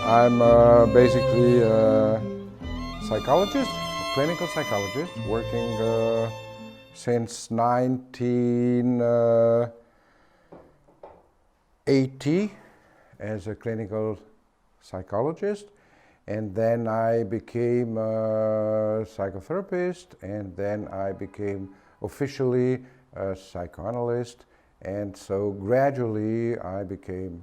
I'm basically a psychologist, a clinical psychologist, working since 1980 as a clinical psychologist, and then I became a psychotherapist, and then I became officially a psychoanalyst, and so gradually I became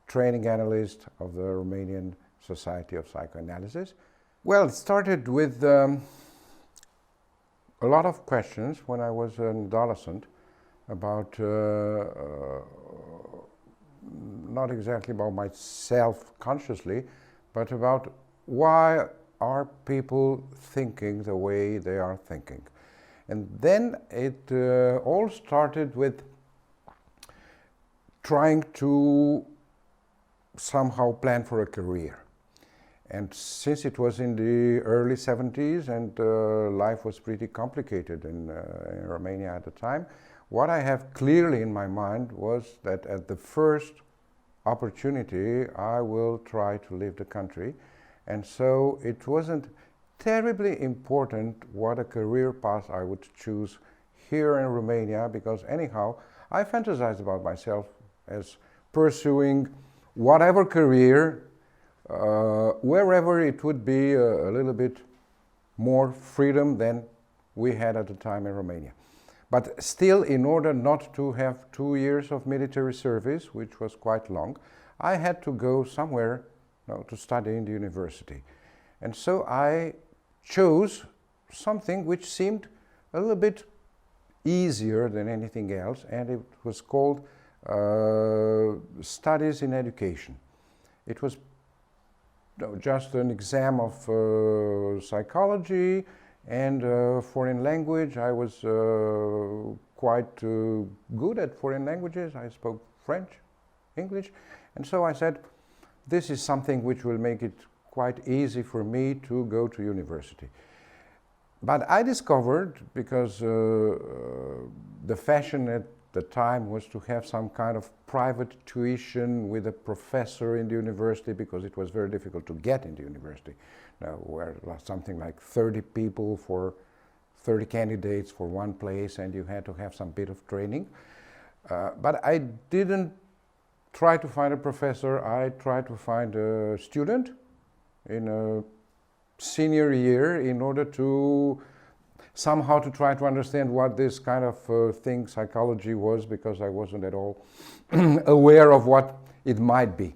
training analyst of the Romanian Society of Psychoanalysis. Well, it started with a lot of questions when I was an adolescent about, not exactly about myself consciously, but about why are people thinking the way they are thinking. And then it all started with trying to somehow plan for a career. And since it was in the early 70s and life was pretty complicated in Romania at the time, what I have clearly in my mind was that at the first opportunity I will try to leave the country. And so it wasn't terribly important what a career path I would choose here in Romania, because anyhow I fantasized about myself as pursuing whatever career, wherever it would be a little bit more freedom than we had at the time in Romania. But still, in order not to have 2 years of military service, which was quite long, I had to go somewhere to study in the university. And so I chose something which seemed a little bit easier than anything else, and it was called Studies in Education. It was just an exam of psychology and foreign language. I was quite good at foreign languages. I spoke French, English, and so I said, this is something which will make it quite easy for me to go to university. But I discovered, because the fashion at the time was to have some kind of private tuition with a professor in the university, because it was very difficult to get in the university. Now, where something like 30 people for 30 candidates for one place, and you had to have some bit of training. But I didn't try to find a professor. I tried to find a student in a senior year in order to somehow to try to understand what this kind of thing, psychology, was, because I wasn't at all aware of what it might be.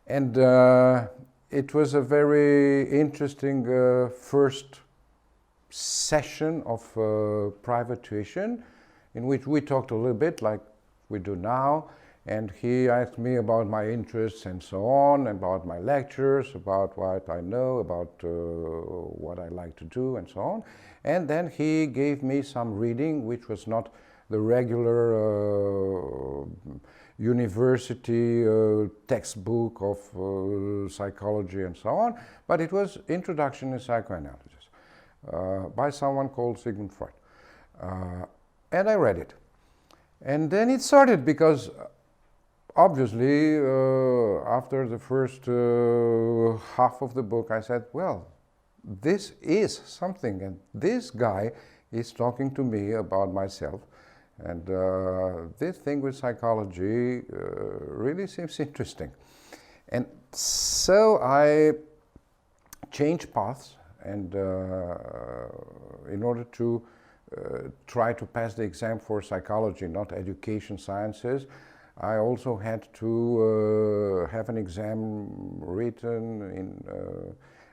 And it was a very interesting first session of private tuition, in which we talked a little bit like we do now, and he asked me about my interests and so on, about my lectures, about what I know, about what I like to do and so on. And then he gave me some reading, which was not the regular university textbook of psychology and so on, but it was Introduction to Psychoanalysis by someone called Sigmund Freud. And I read it. And then it started, because obviously, after the first half of the book, I said, well, this is something, and this guy is talking to me about myself, and this thing with psychology really seems interesting. And so I changed paths, and in order to try to pass the exam for psychology, not education sciences, I also had to have an exam written in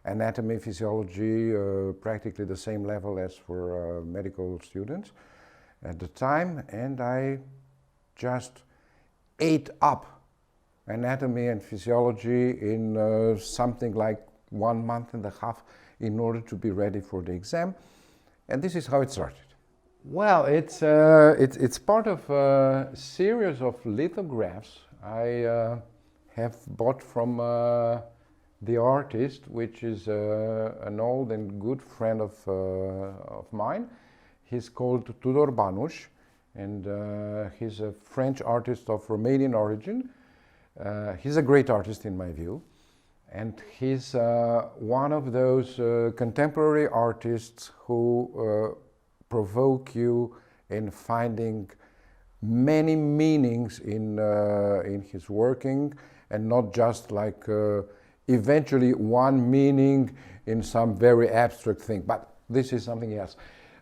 anatomy, physiology, practically the same level as for medical students at the time, and I just ate up anatomy and physiology in something like 1.5 months in order to be ready for the exam, and this is how it started. Well, it's part of a series of lithographs I have bought from the artist, which is an old and good friend of mine. He's called Tudor Banuș, and he's a French artist of Romanian origin. He's a great artist in my view. And he's one of those contemporary artists who provoke you in finding many meanings in his working, and not just like eventually one meaning in some very abstract thing, but this is something else.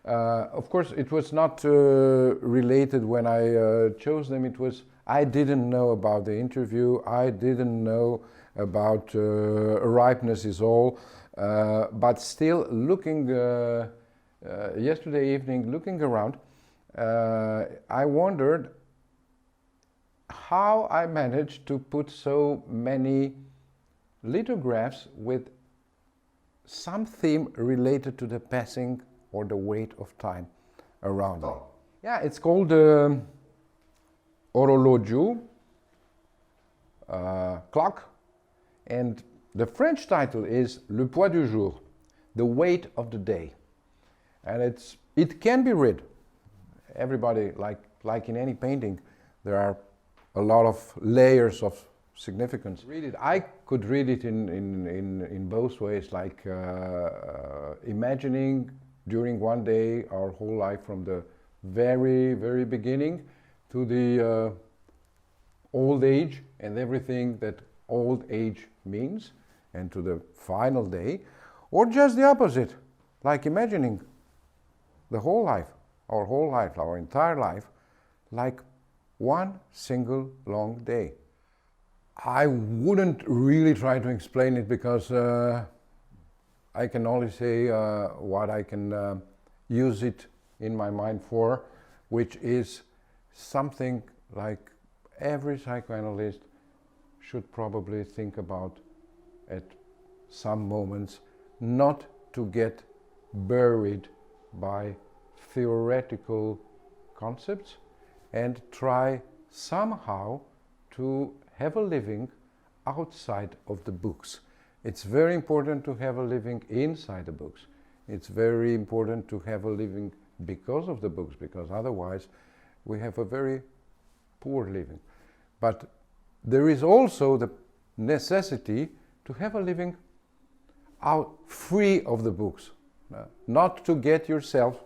Of course, it was not related when I chose them. It was, I didn't know about the interview, I didn't know about Ripeness is All, but still looking, yesterday evening, looking around, I wondered how I managed to put so many lithographs with some theme related to the passing or the weight of time around me. Yeah, it's called Orologio, clock, and the French title is Le poids du jour, the weight of the day. And it can be read. Everybody, like in any painting, there are a lot of layers of significance. Read it. I could read it in both ways, like imagining during one day our whole life from the very, very beginning to the old age and everything that old age means, and to the final day, or just the opposite, like imagining the whole life, our entire life, like one single long day. I wouldn't really try to explain it, because I can only say what I can use it in my mind for, which is something like every psychoanalyst should probably think about at some moments, not to get buried by theoretical concepts, and try somehow to have a living outside of the books. It's very important to have a living inside the books. It's very important to have a living because of the books, because otherwise we have a very poor living. But there is also the necessity to have a living out free of the books, not to get yourself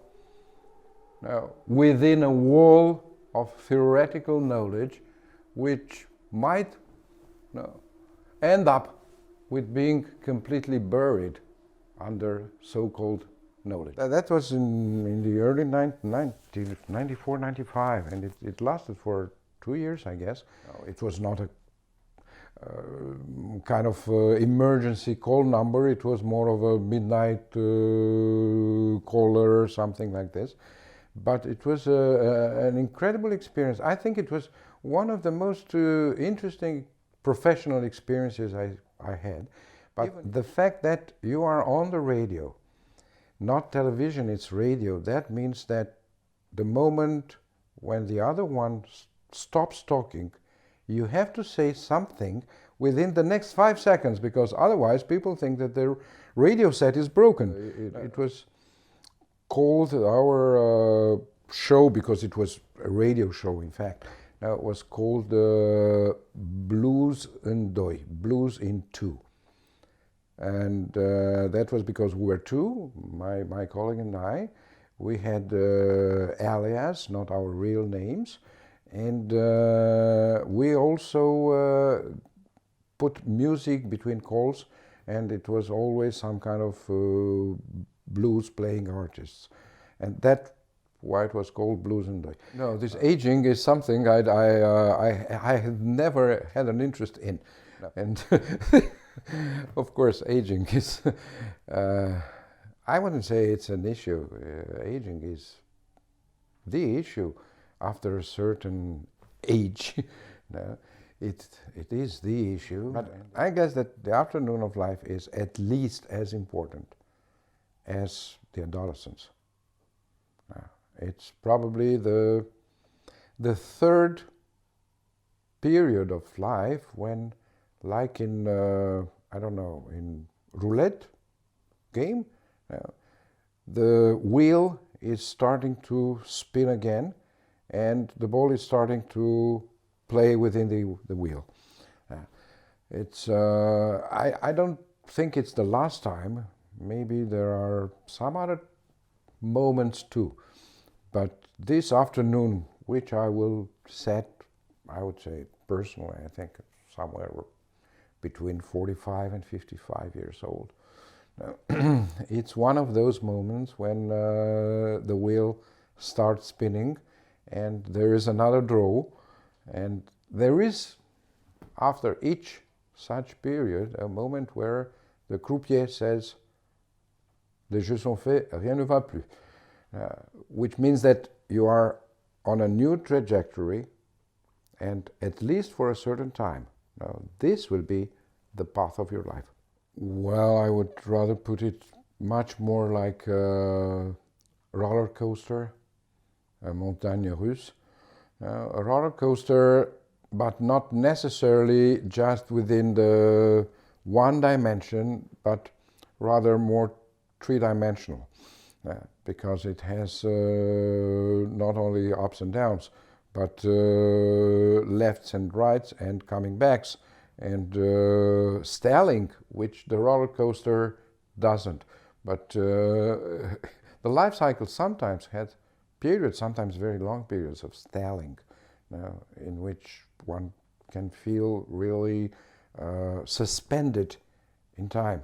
within a wall of theoretical knowledge, which might end up with being completely buried under so-called knowledge. That was in the early 94, 95, and it lasted for 2 years, I guess. It was not a kind of emergency call number. It was more of a midnight caller or something like this. But it was an incredible experience. I think it was one of the most interesting professional experiences I had. But even the fact that you are on the radio, not television, it's radio, that means that the moment when the other one stops talking, you have to say something within the next 5 seconds, because otherwise people think that their radio set is broken. It was called, our show, because it was a radio show in fact, it was called Blues en Deux, Blues in Two. And that was because we were two, my colleague and I. We had alias, not our real names. And we also put music between calls, and it was always some kind of blues playing artists. And that's why it was called Blues and Deux. No, this aging is something I had never had an interest in. No. And of course, aging is, I wouldn't say it's an issue. Aging is the issue after a certain age. No, it is the issue. But I guess that the afternoon of life is at least as important as the adolescence. It's probably the third period of life when, like in, I don't know, in roulette game, the wheel is starting to spin again, and the ball is starting to play within the wheel. It's I don't think it's the last time. Maybe there are some other moments too. But this afternoon, which I will set, I would say personally, I think somewhere between 45 and 55 years old. It's one of those moments when the wheel starts spinning and there is another draw, and there is, after each such period, a moment where the croupier says, les jeux sont faits, rien ne va plus. Which means that you are on a new trajectory, and at least for a certain time. Now, this will be the path of your life. Well, I would rather put it much more like a roller coaster, a montagne russe. A roller coaster, but not necessarily just within the one dimension, but rather more three-dimensional. Because it has not only ups and downs, but lefts and rights and coming backs and stalling, which the roller coaster doesn't. But the life cycle sometimes has periods, sometimes very long periods of stalling, in which one can feel really suspended in time.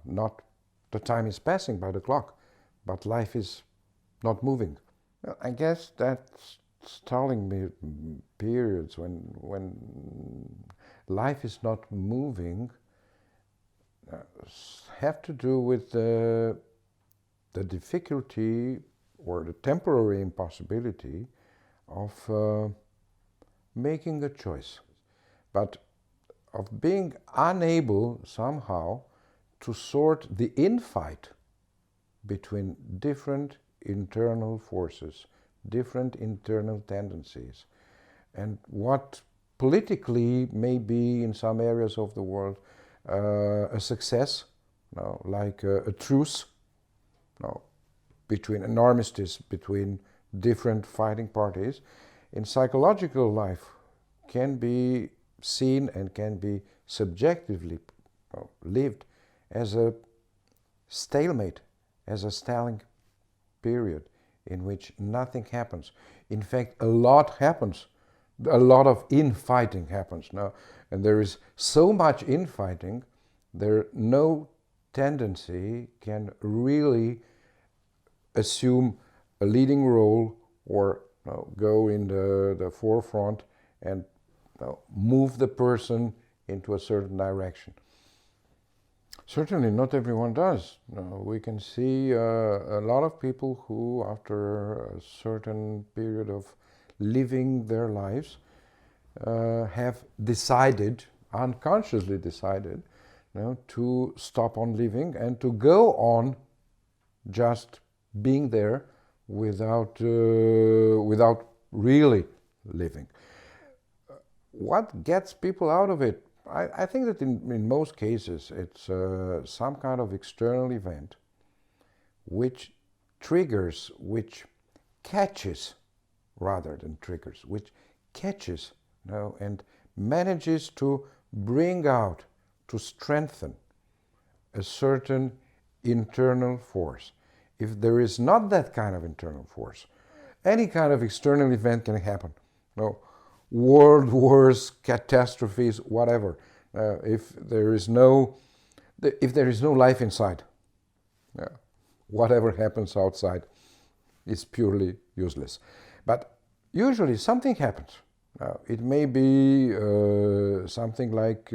Not the time is passing by the clock, but life is not moving. Well, I guess that's stalling periods when life is not moving have to do with the difficulty or the temporary impossibility of making a choice, but of being unable somehow to sort the infight between different internal forces, different internal tendencies, and what politically may be in some areas of the world a success, like a truce, between an armistice between different fighting parties, in psychological life can be seen and can be subjectively lived as a stalemate, as a stalling period in which nothing happens. In fact, a lot happens. A lot of infighting happens now. And there is so much infighting, there no tendency can really assume a leading role or go in the forefront and move the person into a certain direction. Certainly not everyone does. We can see a lot of people who, after a certain period of living their lives, have decided, unconsciously decided, to stop on living and to go on just being there without really living. What gets people out of it? I think that in most cases it's some kind of external event which triggers, which catches, rather than triggers, which catches, and manages to bring out, to strengthen a certain internal force. If there is not that kind of internal force, any kind of external event can happen. World wars, catastrophes, whatever. If there is no life inside, whatever happens outside is purely useless. But usually something happens. It may be something like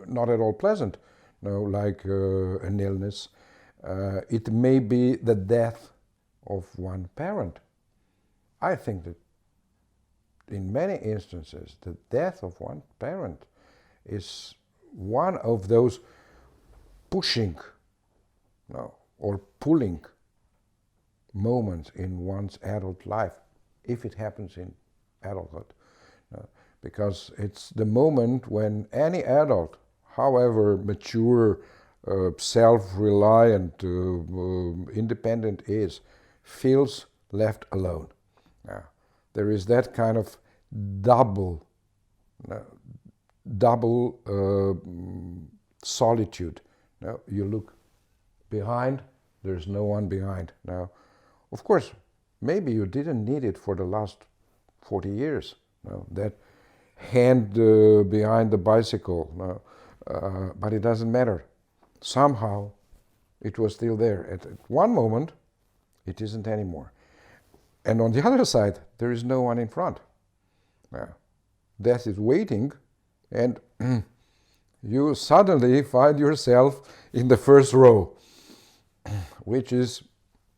not at all pleasant, like an illness. It may be the death of one parent. I think that in many instances, the death of one parent is one of those pushing or pulling moments in one's adult life, if it happens in adulthood. Because it's the moment when any adult, however mature, self-reliant, independent is, feels left alone. There is that kind of double double solitude. Now you look behind, there's no one behind. Now, of course, maybe you didn't need it for the last 40 years. Now, that hand behind the bicycle, now, but it doesn't matter. Somehow it was still there. At one moment, it isn't anymore. And on the other side, there is no one in front. Now, death is waiting, and you suddenly find yourself in the first row, which is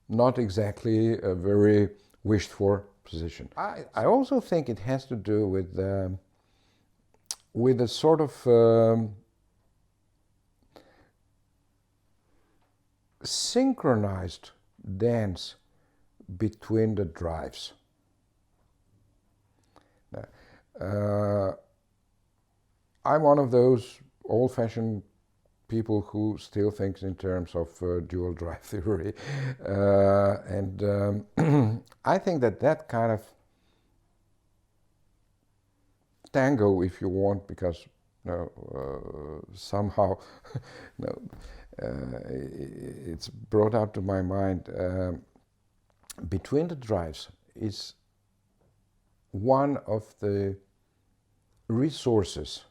not exactly a very wished for position. I also think it has to do with a sort of synchronized dance between the drives. I'm one of those old-fashioned people who still thinks in terms of dual drive theory, and I think that kind of tango, if you want, because somehow it's brought up to my mind, between the drives is one of the resources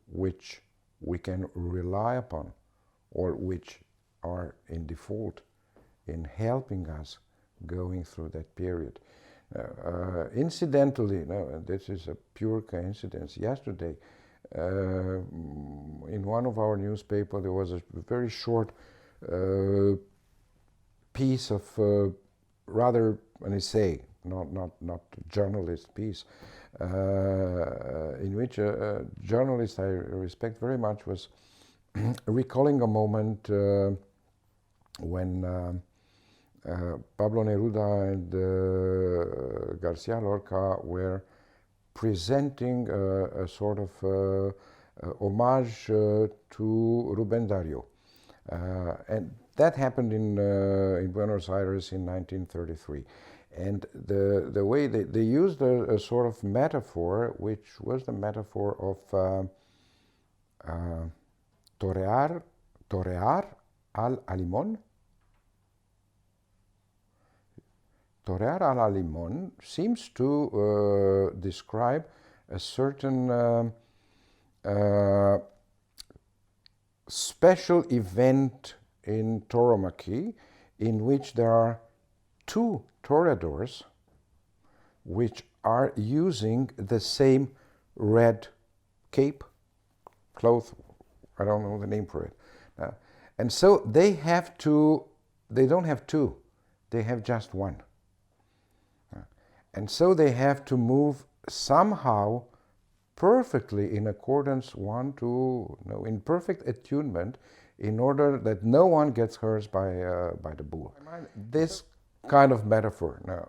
which we can rely upon, or which are in default in helping us going through that period. Incidentally, this is a pure coincidence, yesterday in one of our newspapers there was a very short piece of rather an essay, not a journalist piece, in which a journalist I respect very much was recalling a moment when Pablo Neruda and Garcia Lorca were presenting a sort of homage to Rubén Darío. And that happened in Buenos Aires in 1933. And the way they used a sort of metaphor, which was the metaphor of torear al limón. Torear al limón seems to describe a certain special event in tauromachy in which there are two toreadors which are using the same red cape, cloth, I don't know the name for it. And so they don't have two, they have just one. And so they have to move somehow perfectly in accordance in perfect attunement, in order that no one gets hurt by the bull. This kind of metaphor. Now,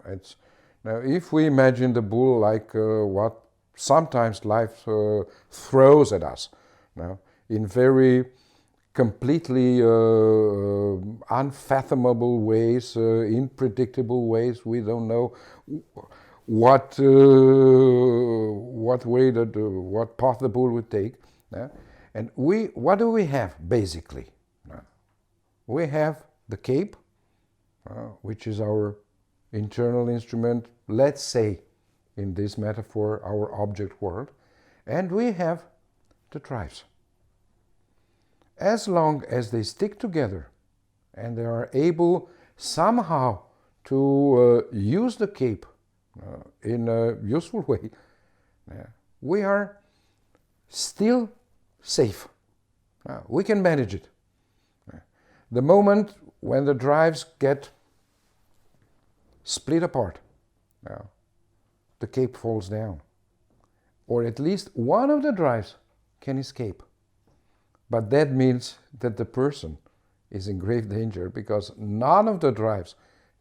if we imagine the bull like what sometimes life throws at us, in very completely unfathomable ways, unpredictable ways, we don't know what path the bull would take. And what do we have, basically? We have the cape, which is our internal instrument, let's say, in this metaphor, our object world, and we have the drives. As long as they stick together and they are able somehow to use the cape in a useful way, we are still safe. We can manage it. The moment when the drives get split apart, the cape falls down, or at least one of the drives can escape. But that means that the person is in grave danger, because none of the drives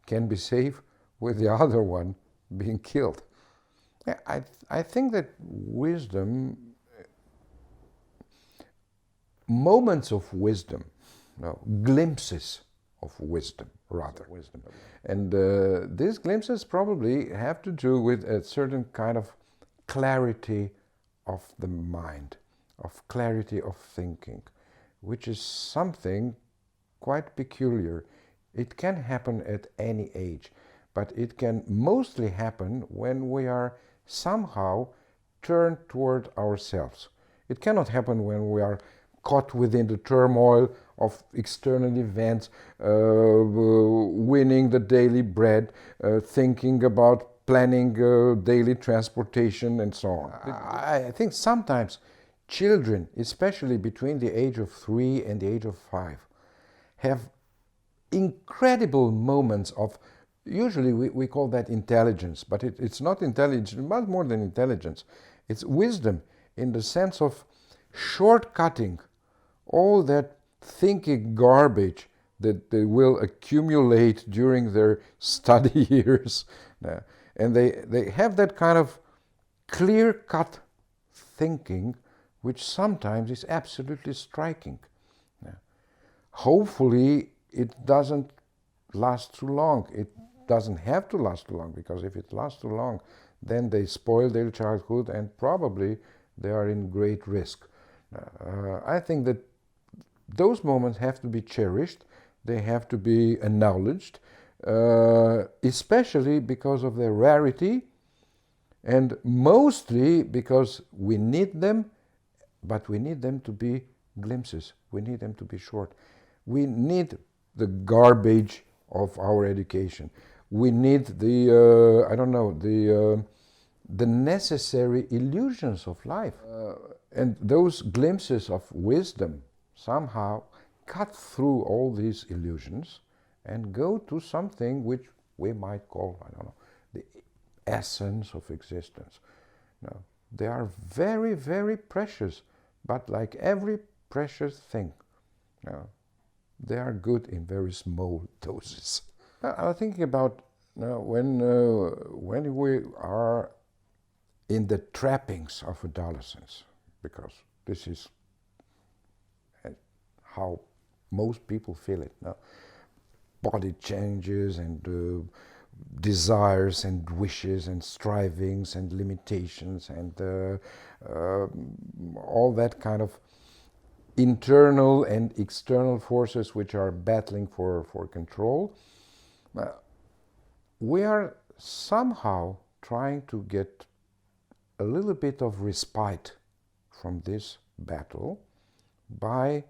can be safe with the other one being killed. I think that wisdom, moments of wisdom, glimpses of wisdom, rather. And these glimpses probably have to do with a certain kind of clarity of the mind, of clarity of thinking, which is something quite peculiar. It can happen at any age, but it can mostly happen when we are somehow turned toward ourselves. It cannot happen when we are caught within the turmoil of external events, winning the daily bread, thinking about planning daily transportation and so on. I think sometimes children, especially between the age of 3 and the age of 5, have incredible moments of, usually we call that intelligence, but it's not intelligence, much more than intelligence. It's wisdom in the sense of shortcutting all that thinking garbage that they will accumulate during their study years. And they have that kind of clear-cut thinking, which sometimes is absolutely striking. Hopefully it doesn't last too long. It doesn't have to last too long, because if it lasts too long, then they spoil their childhood and probably they are in great risk. I think that those moments have to be cherished, they have to be acknowledged, especially because of their rarity, and mostly because we need them, but we need them to be glimpses, we need them to be short. We need the garbage of our education. We need the, the necessary illusions of life. And those glimpses of wisdom somehow cut through all these illusions and go to something which we might call, the essence of existence. No, they are very, very precious, but like every precious thing, they are good in very small doses. I was thinking about when we are in the trappings of adolescence, because this is how most people feel it. Body changes and desires and wishes and strivings and limitations and all that kind of internal and external forces which are battling for control. We are somehow trying to get a little bit of respite from this battle by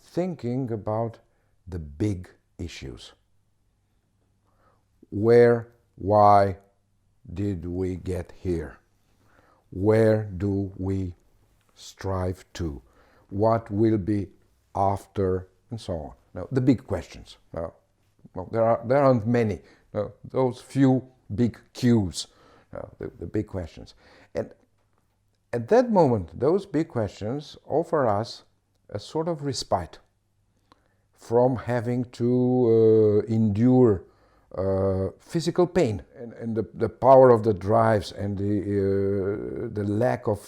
thinking about the big issues. Where, why did we get here? Where do we strive to? What will be after, and so on. Now, the big questions. There aren't many. Those few big Qs, the big questions. And at that moment, those big questions offer us a sort of respite from having to endure physical pain and the power of the drives and the lack of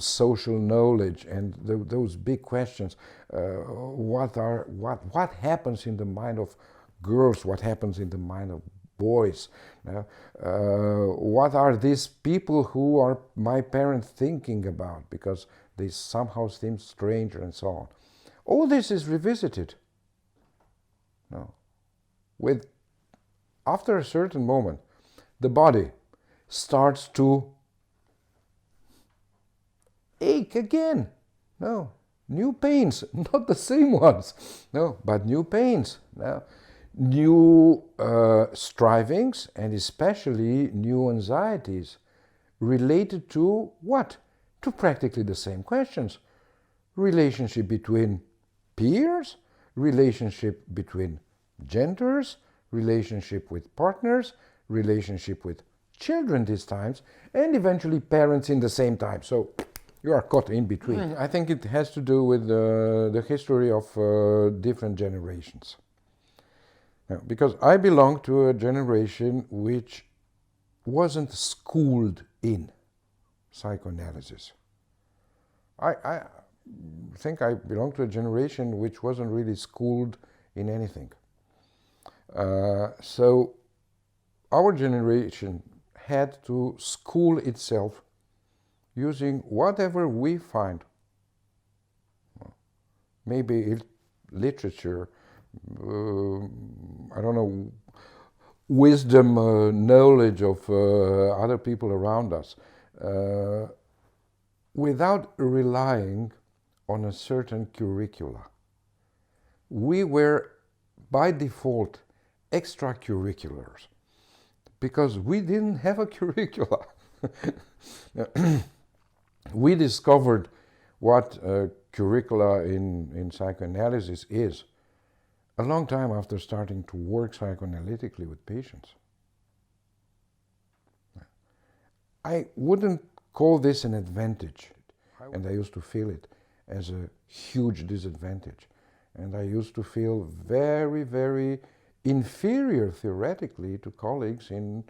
social knowledge and those big questions. What happens in the mind of girls? What happens in the mind of boys? What are these people who are my parents thinking about, because they somehow seem strange and so on? All this is revisited. After a certain moment, the body starts to ache again. New pains, not the same ones. But new pains. New strivings, and especially new anxieties related to what? To practically the same questions. Relationship between peers, relationship between genders, relationship with partners, relationship with children these times, and eventually parents in the same time. So you are caught in between. I think it has to do with the history of different generations. Because I belong to a generation which wasn't schooled in psychoanalysis. I think I belong to a generation which wasn't really schooled in anything. So our generation had to school itself using whatever we find. Maybe if literature, I don't know, wisdom, knowledge of other people around us, without relying on a certain curricula. We were, by default, extracurriculars, because we didn't have a curricula. We discovered what curricula in psychoanalysis is a long time after starting to work psychoanalytically with patients. I wouldn't call this an advantage, and I used to feel it as a huge disadvantage. And I used to feel very, very inferior theoretically to colleagues in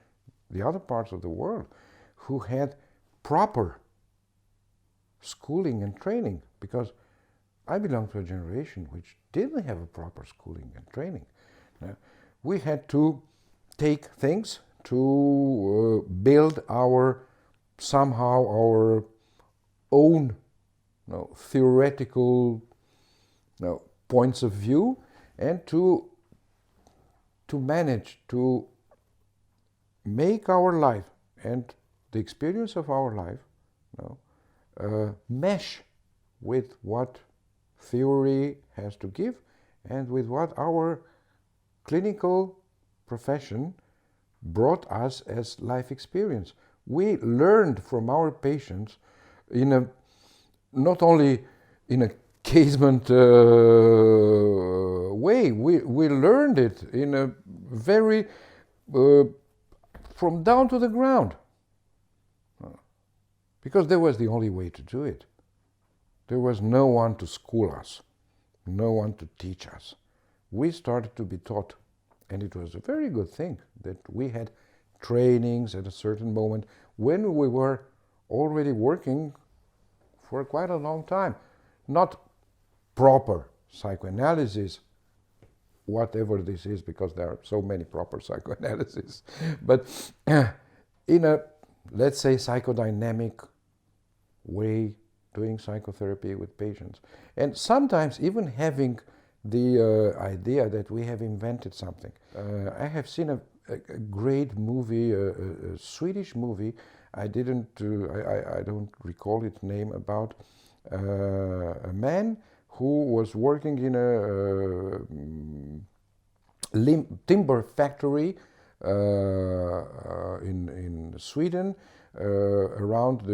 the other parts of the world who had proper schooling and training, because I belong to a generation which didn't have a proper schooling and training. We had to take things to build somehow our own theoretical points of view, and to manage to make our life and the experience of our life mesh with what theory has to give and with what our clinical profession brought us as life experience. We learned from our patients not only in a casement way, we learned it in a very from down to the ground, because that was the only way to do it. There was no one to school us, no one to teach us. We started to be taught, and it was a very good thing that we had trainings at a certain moment when we were already working for quite a long time. Not proper psychoanalysis, whatever this is, because there are so many proper psychoanalysis, but in a, let's say, psychodynamic way, doing psychotherapy with patients. And sometimes even having the idea that we have invented something. I have seen a great movie, a Swedish movie, I don't recall its name, about a man who was working in a timber factory in Sweden around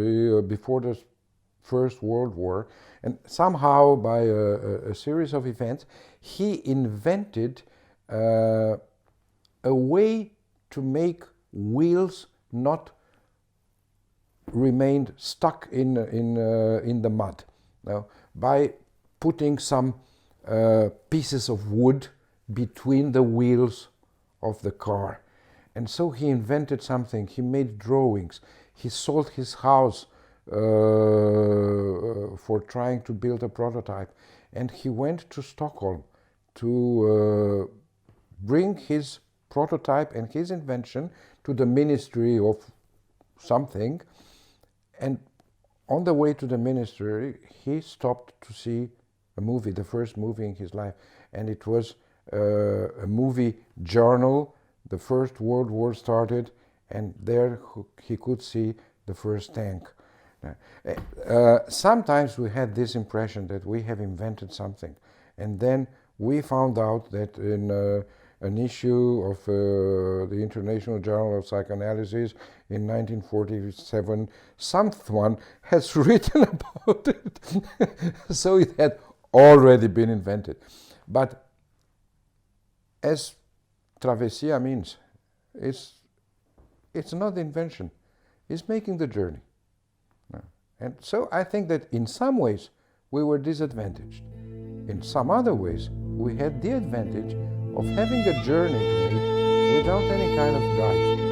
before the First World War, and somehow by a series of events he invented a way to make wheels not remain stuck in the mud. By putting some pieces of wood between the wheels of the car. And so he invented something, he made drawings, he sold his house for trying to build a prototype, and he went to Stockholm to bring his prototype and his invention to the Ministry of something, and on the way to the ministry he stopped to see a movie, the first movie in his life, and it was a movie journal. The First World War started, and there he could see the first tank. Sometimes we had this impression that we have invented something, and then we found out that in an issue of the International Journal of Psychoanalysis in 1947, someone has written about it. So it had already been invented. But as travessia means, it's not invention, it's making the journey. And so I think that in some ways we were disadvantaged. In some other ways we had the advantage of having a journey to make without any kind of guide.